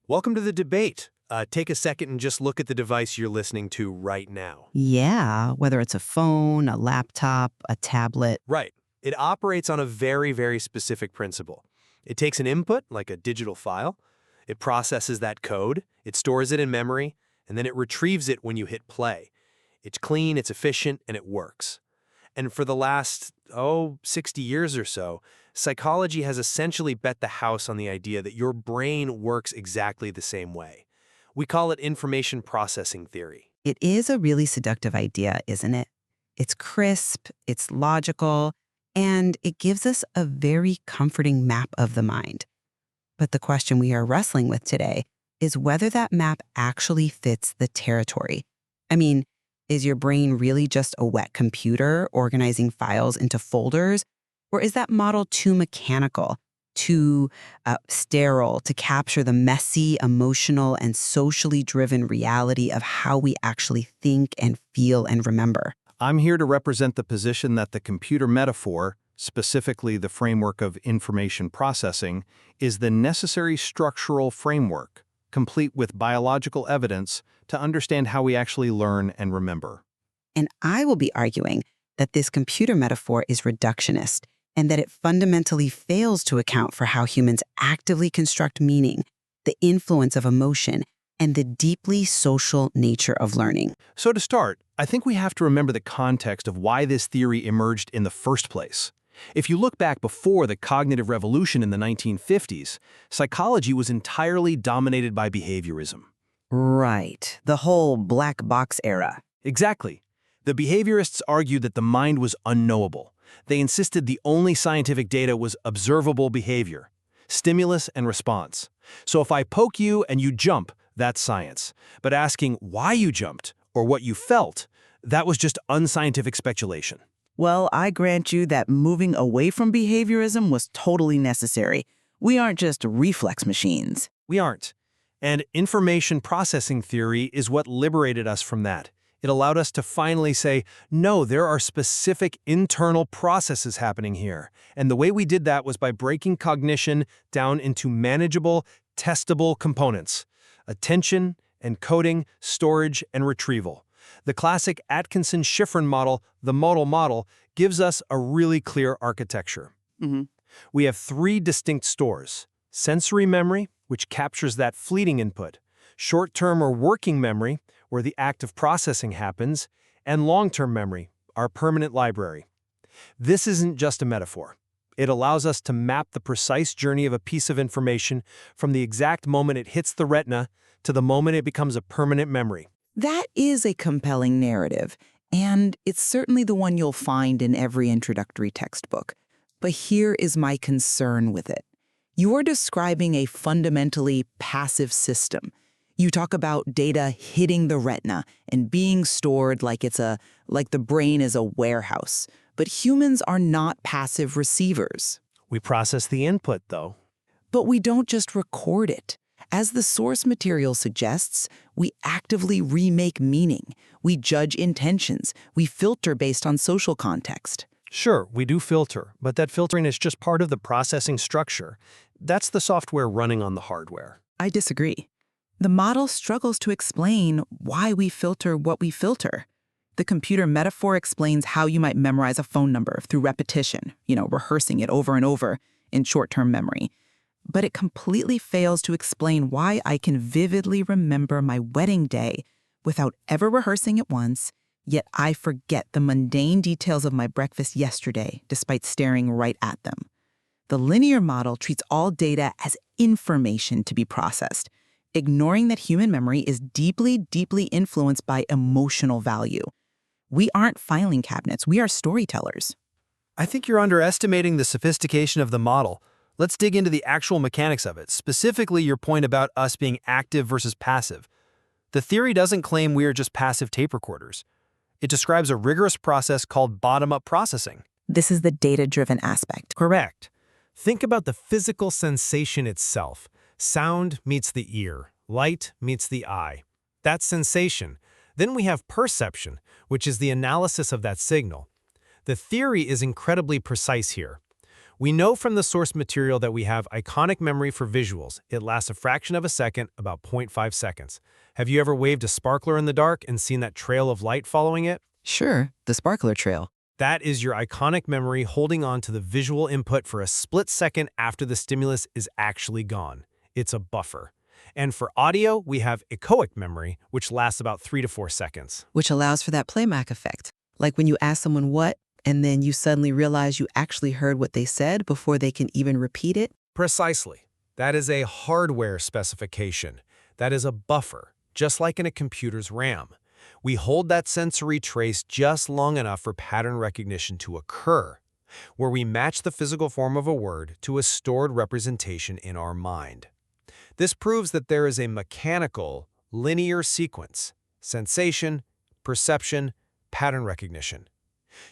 Welcome to the debate. Take a second and just look at the device you're listening to right now. Yeah, whether it's a phone, a laptop, a tablet. Right. It operates on a very, very specific principle. It takes an input, like a digital file, it processes that code, it stores it in memory, and then it retrieves it when you hit play. It's clean, it's efficient, and it works. And for the last, 60 years or so, psychology has essentially bet the house on the idea that your brain works exactly the same way. We call it information processing theory. It is a really seductive idea, isn't it? It's crisp, it's logical, and it gives us a very comforting map of the mind. But the question we are wrestling with today is whether that map actually fits the territory. I mean, is your brain really just a wet computer organizing files into folders? Or is that model too mechanical, too sterile to capture the messy, emotional, and socially driven reality of how we actually think and feel and remember? I'm here to represent the position that the computer metaphor, specifically the framework of information processing, is the necessary structural framework, complete with biological evidence, to understand how we actually learn and remember. And I will be arguing that this computer metaphor is reductionist and that it fundamentally fails to account for how humans actively construct meaning, the influence of emotion, and the deeply social nature of learning. So to start, I think we have to remember the context of why this theory emerged in the first place. If you look back before the cognitive revolution in the 1950s, psychology was entirely dominated by behaviorism. Right. The whole black box era. Exactly. The behaviorists argued that the mind was unknowable. They insisted the only scientific data was observable behavior, stimulus and response. So if I poke you and you jump, that's science. But asking why you jumped or what you felt, that was just unscientific speculation. Well, I grant you that moving away from behaviorism was totally necessary. We aren't just reflex machines. We aren't. And information processing theory is what liberated us from that. It allowed us to finally say, no, there are specific internal processes happening here. And the way we did that was by breaking cognition down into manageable, testable components: attention, encoding, storage, and retrieval. The classic Atkinson-Shiffrin model, the model, gives us a really clear architecture. We have three distinct stores: sensory memory, which captures that fleeting input; short-term or working memory, where the act of processing happens; and long-term memory, our permanent library. This isn't just a metaphor. It allows us to map the precise journey of a piece of information from the exact moment it hits the retina to the moment it becomes a permanent memory. That is a compelling narrative, and it's certainly the one you'll find in every introductory textbook. But here is my concern with it. You're describing a fundamentally passive system. You talk about data hitting the retina and being stored like the brain is a warehouse. But humans are not passive receivers. We process the input, though. But we don't just record it. As the source material suggests, we actively remake meaning. We judge intentions. We filter based on social context. Sure, we do filter, but that filtering is just part of the processing structure. That's the software running on the hardware. I disagree. The model struggles to explain why we filter what we filter. The computer metaphor explains how you might memorize a phone number through repetition, rehearsing it over and over in short-term memory. But it completely fails to explain why I can vividly remember my wedding day without ever rehearsing it once, yet I forget the mundane details of my breakfast yesterday despite staring right at them. The linear model treats all data as information to be processed, ignoring that human memory is deeply, deeply influenced by emotional value. We aren't filing cabinets, we are storytellers. I think you're underestimating the sophistication of the model. Let's dig into the actual mechanics of it, specifically your point about us being active versus passive. The theory doesn't claim we are just passive tape recorders. It describes a rigorous process called bottom-up processing. This is the data-driven aspect. Correct. Think about the physical sensation itself. Sound meets the ear. Light meets the eye. That's sensation. Then we have perception, which is the analysis of that signal. The theory is incredibly precise here. We know from the source material that we have iconic memory for visuals. It lasts a fraction of a second, about 0.5 seconds. Have you ever waved a sparkler in the dark and seen that trail of light following it? Sure, the sparkler trail. That is your iconic memory holding on to the visual input for a split second after the stimulus is actually gone. It's a buffer. And for audio, we have echoic memory, which lasts about 3 to 4 seconds. Which allows for that playback effect. Like when you ask someone what, and then you suddenly realize you actually heard what they said before they can even repeat it. Precisely. That is a hardware specification. That is a buffer, just like in a computer's RAM. We hold that sensory trace just long enough for pattern recognition to occur, where we match the physical form of a word to a stored representation in our mind. This proves that there is a mechanical, linear sequence: sensation, perception, pattern recognition.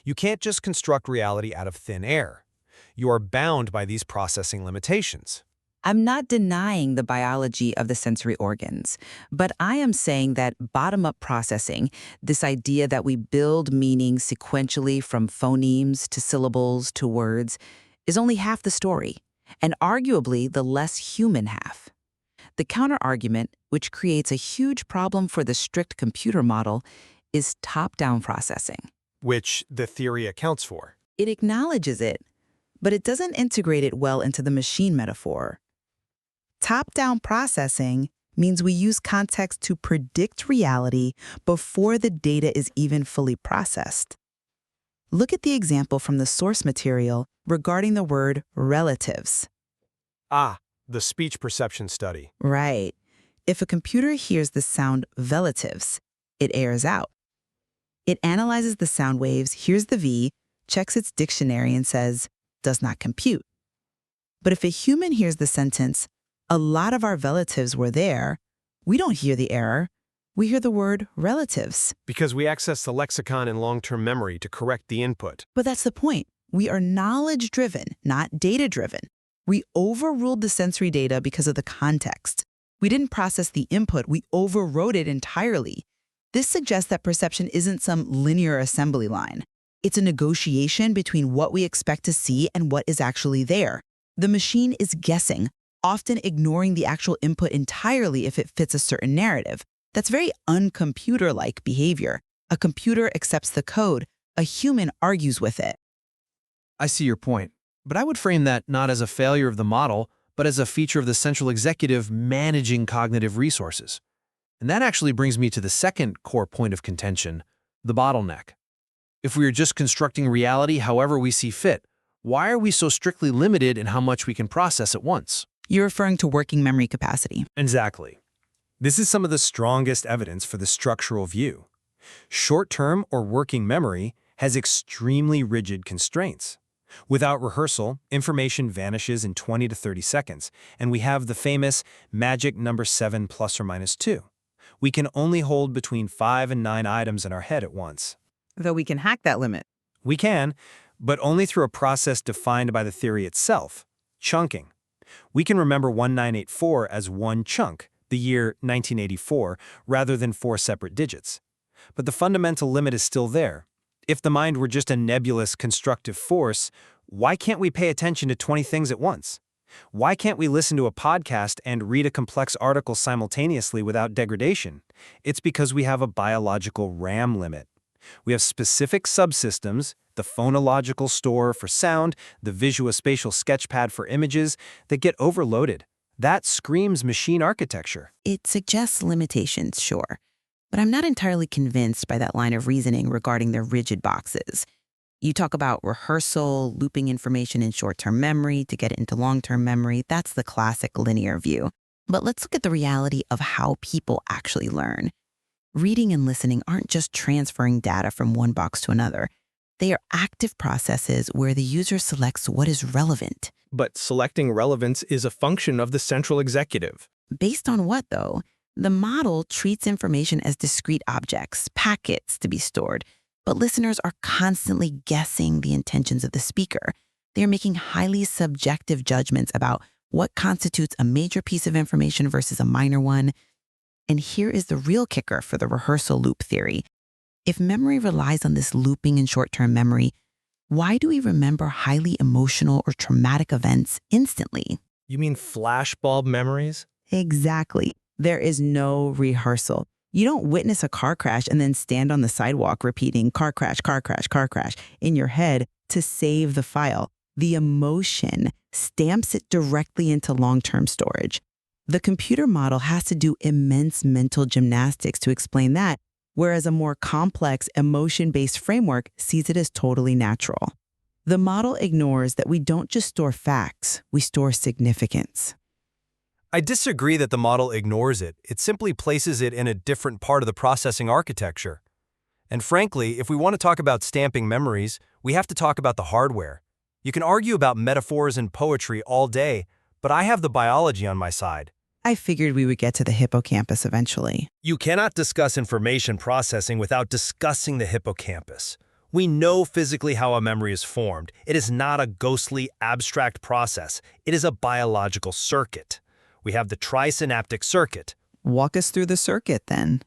You can't just construct reality out of thin air. You are bound by these processing limitations. I'm not denying the biology of the sensory organs, but I am saying that bottom-up processing, this idea that we build meaning sequentially from phonemes to syllables to words, is only half the story, and arguably the less human half. The counterargument, which creates a huge problem for the strict computer model, is top-down processing. Which the theory accounts for. It acknowledges it, but it doesn't integrate it well into the machine metaphor. Top-down processing means we use context to predict reality before the data is even fully processed. Look at the example from the source material regarding the word relatives. Ah, the speech perception study. Right. If a computer hears the sound relatives, it airs out. It analyzes the sound waves, hears the V, checks its dictionary and says, does not compute. But if a human hears the sentence, a lot of our relatives were there, we don't hear the error. We hear the word relatives. Because we access the lexicon in long-term memory to correct the input. But that's the point. We are knowledge-driven, not data-driven. We overruled the sensory data because of the context. We didn't process the input, we overrode it entirely. This suggests that perception isn't some linear assembly line. It's a negotiation between what we expect to see and what is actually there. The machine is guessing, often ignoring the actual input entirely if it fits a certain narrative. That's very uncomputer-like behavior. A computer accepts the code, a human argues with it. I see your point, but I would frame that not as a failure of the model, but as a feature of the central executive managing cognitive resources. And that actually brings me to the second core point of contention, the bottleneck. If we are just constructing reality however we see fit, why are we so strictly limited in how much we can process at once? You're referring to working memory capacity. Exactly. This is some of the strongest evidence for the structural view. Short-term or working memory has extremely rigid constraints. Without rehearsal, information vanishes in 20 to 30 seconds, and we have the famous magic number 7 plus or minus 2. We can only hold between 5 and 9 items in our head at once. Though we can hack that limit. We can, but only through a process defined by the theory itself, chunking. We can remember 1984 as one chunk, the year 1984, rather than 4 separate digits. But the fundamental limit is still there. If the mind were just a nebulous, constructive force, why can't we pay attention to 20 things at once? Why can't we listen to a podcast and read a complex article simultaneously without degradation? It's because we have a biological RAM limit. We have specific subsystems, the phonological store for sound, the visuospatial sketchpad for images, that get overloaded. That screams machine architecture. It suggests limitations, sure. But I'm not entirely convinced by that line of reasoning regarding the rigid boxes. You talk about rehearsal, looping information in short-term memory to get it into long-term memory. That's the classic linear view. But let's look at the reality of how people actually learn. Reading and listening aren't just transferring data from one box to another. They are active processes where the user selects what is relevant. But selecting relevance is a function of the central executive. Based on what, though? The model treats information as discrete objects, packets to be stored, but listeners are constantly guessing the intentions of the speaker. They are making highly subjective judgments about what constitutes a major piece of information versus a minor one. And here is the real kicker for the rehearsal loop theory. If memory relies on this looping in short-term memory, Why do we remember highly emotional or traumatic events instantly? You mean flashbulb memories? Exactly. There is no rehearsal. You don't witness a car crash and then stand on the sidewalk repeating car crash, car crash, car crash in your head to save the file. The emotion stamps it directly into long-term storage. The computer model has to do immense mental gymnastics to explain that, whereas a more complex emotion-based framework sees it as totally natural. The model ignores that we don't just store facts, we store significance. I disagree that the model ignores it. It simply places it in a different part of the processing architecture. And frankly, if we want to talk about stamping memories, we have to talk about the hardware. You can argue about metaphors and poetry all day, but I have the biology on my side. I figured we would get to the hippocampus eventually. You cannot discuss information processing without discussing the hippocampus. We know physically how a memory is formed. It is not a ghostly, abstract process. It is a biological circuit. We have the trisynaptic circuit. Walk us through the circuit then.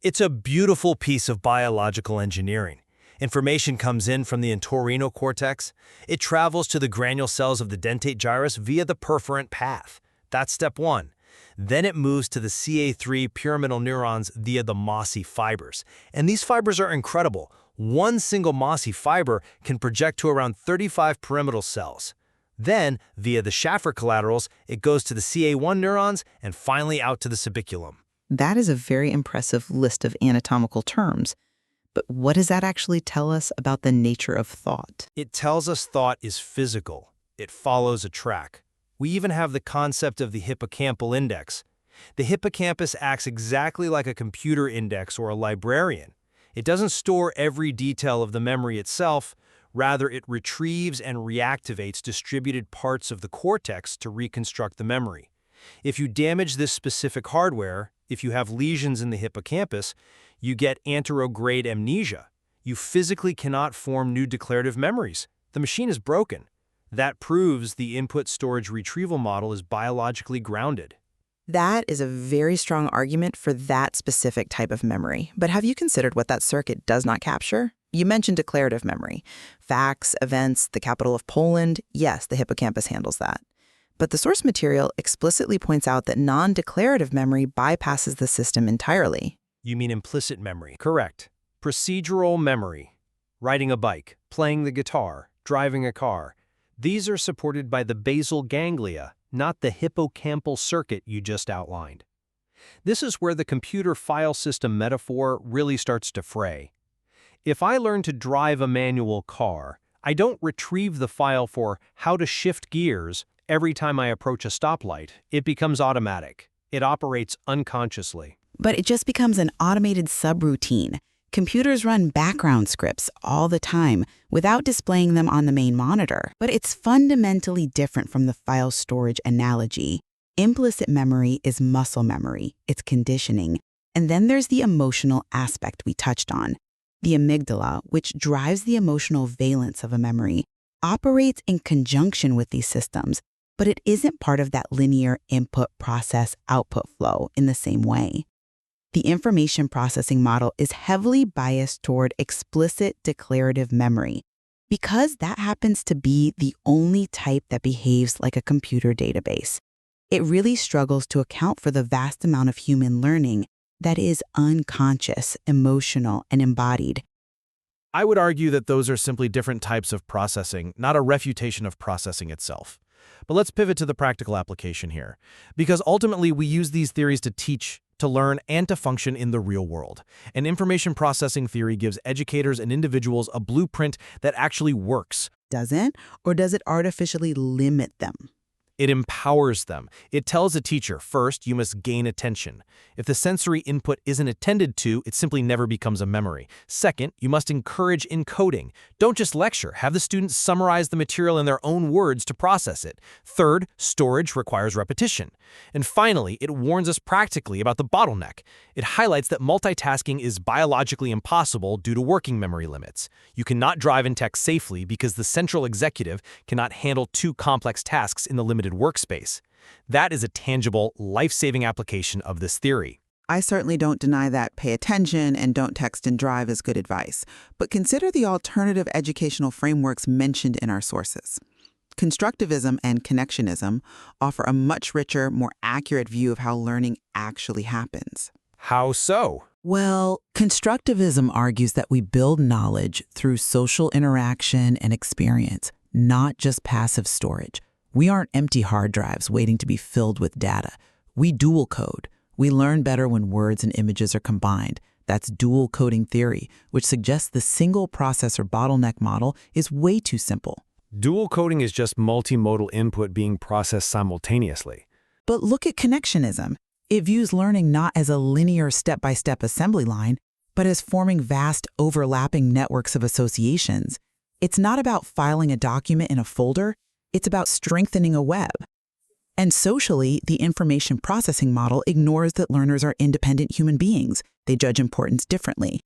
It's a beautiful piece of biological engineering. Information comes in from the entorhinal cortex. It travels to the granule cells of the dentate gyrus via the perforant path. That's step one. Then it moves to the CA3 pyramidal neurons via the mossy fibers. And these fibers are incredible. One single mossy fiber can project to around 35 pyramidal cells. Then, via the Schaffer collaterals, it goes to the CA1 neurons and finally out to the subiculum. That is a very impressive list of anatomical terms. But what does that actually tell us about the nature of thought? It tells us thought is physical. It follows a track. We even have the concept of the hippocampal index. The hippocampus acts exactly like a computer index or a librarian. It doesn't store every detail of the memory itself. Rather, it retrieves and reactivates distributed parts of the cortex to reconstruct the memory. If you damage this specific hardware, if you have lesions in the hippocampus, you get anterograde amnesia. You physically cannot form new declarative memories. The machine is broken. That proves the input storage retrieval model is biologically grounded. That is a very strong argument for that specific type of memory. But have you considered what that circuit does not capture? You mentioned declarative memory. Facts, events, the capital of Poland. Yes, the hippocampus handles that. But the source material explicitly points out that non-declarative memory bypasses the system entirely. You mean implicit memory? Correct. Procedural memory. Riding a bike, playing the guitar, driving a car. These are supported by the basal ganglia, not the hippocampal circuit you just outlined. This is where the computer file system metaphor really starts to fray. If I learn to drive a manual car, I don't retrieve the file for how to shift gears every time I approach a stoplight. It becomes automatic. It operates unconsciously. But it just becomes an automated subroutine. Computers run background scripts all the time without displaying them on the main monitor. But it's fundamentally different from the file storage analogy. Implicit memory is muscle memory, it's conditioning. And then there's the emotional aspect we touched on. The amygdala, which drives the emotional valence of a memory, operates in conjunction with these systems, but it isn't part of that linear input-process-output flow in the same way. The information processing model is heavily biased toward explicit declarative memory because that happens to be the only type that behaves like a computer database. It really struggles to account for the vast amount of human learning that is unconscious, emotional, and embodied. I would argue that those are simply different types of processing, not a refutation of processing itself. But let's pivot to the practical application here, because ultimately we use these theories to teach, to learn, and to function in the real world. And information processing theory gives educators and individuals a blueprint that actually works. Doesn't? Or does it artificially limit them? It empowers them. It tells a teacher, first, you must gain attention. If the sensory input isn't attended to, it simply never becomes a memory. Second, you must encourage encoding. Don't just lecture. Have the students summarize the material in their own words to process it. Third, storage requires repetition. And finally, it warns us practically about the bottleneck. It highlights that multitasking is biologically impossible due to working memory limits. You cannot drive and text safely because the central executive cannot handle two complex tasks in the limited workspace. That is a tangible, life-saving application of this theory. I certainly don't deny that pay attention and don't text and drive is good advice, but consider the alternative educational frameworks mentioned in our sources. Constructivism and connectionism offer a much richer, more accurate view of how learning actually happens. How so? Well, constructivism argues that we build knowledge through social interaction and experience, not just passive storage. We aren't empty hard drives waiting to be filled with data. We dual code. We learn better when words and images are combined. That's dual coding theory, which suggests the single processor bottleneck model is way too simple. Dual coding is just multimodal input being processed simultaneously. But look at connectionism. It views learning not as a linear step-by-step assembly line, but as forming vast overlapping networks of associations. It's not about filing a document in a folder, it's about strengthening a web. And socially, the information processing model ignores that learners are independent human beings. They judge importance differently.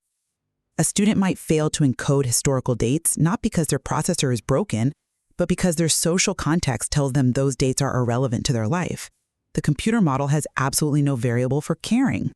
A student might fail to encode historical dates, not because their processor is broken, but because their social context tells them those dates are irrelevant to their life. The computer model has absolutely no variable for caring.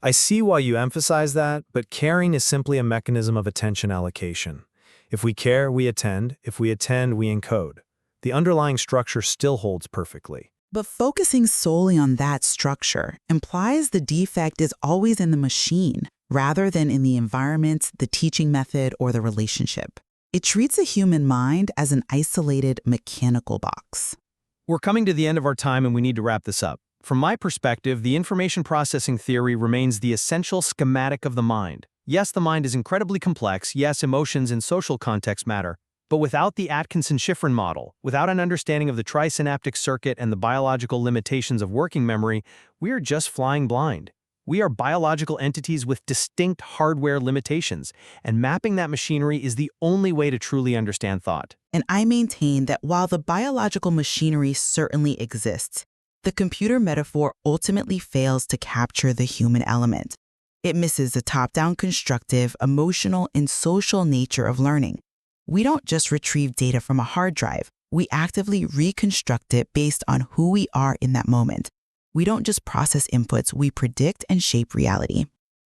I see why you emphasize that, but caring is simply a mechanism of attention allocation. If we care, we attend. If we attend, we encode. The underlying structure still holds perfectly. But focusing solely on that structure implies the defect is always in the machine, rather than in the environment, the teaching method, or the relationship. It treats the human mind as an isolated mechanical box. We're coming to the end of our time and we need to wrap this up. From my perspective, the information processing theory remains the essential schematic of the mind. Yes, the mind is incredibly complex. Yes, emotions and social context matter. But without the Atkinson-Shiffrin model, without an understanding of the trisynaptic circuit and the biological limitations of working memory, we are just flying blind. We are biological entities with distinct hardware limitations, and mapping that machinery is the only way to truly understand thought. And I maintain that while the biological machinery certainly exists, the computer metaphor ultimately fails to capture the human element. It misses the top-down constructive, emotional, and social nature of learning. We don't just retrieve data from a hard drive. We actively reconstruct it based on who we are in that moment. We don't just process inputs, we predict and shape reality.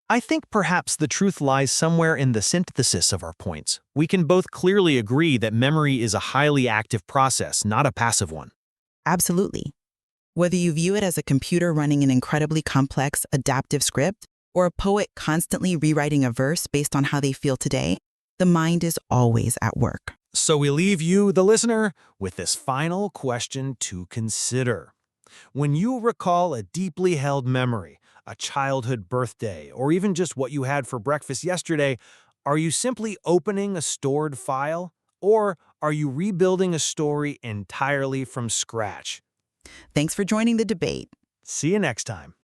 I think perhaps the truth lies somewhere in the synthesis of our points. We can both clearly agree that memory is a highly active process, not a passive one. Absolutely. Whether you view it as a computer running an incredibly complex, adaptive script, or a poet constantly rewriting a verse based on how they feel today, the mind is always at work. So we leave you, the listener, with this final question to consider. When you recall a deeply held memory, a childhood birthday, or even just what you had for breakfast yesterday, are you simply opening a stored file? Or are you rebuilding a story entirely from scratch? Thanks for joining the debate. See you next time.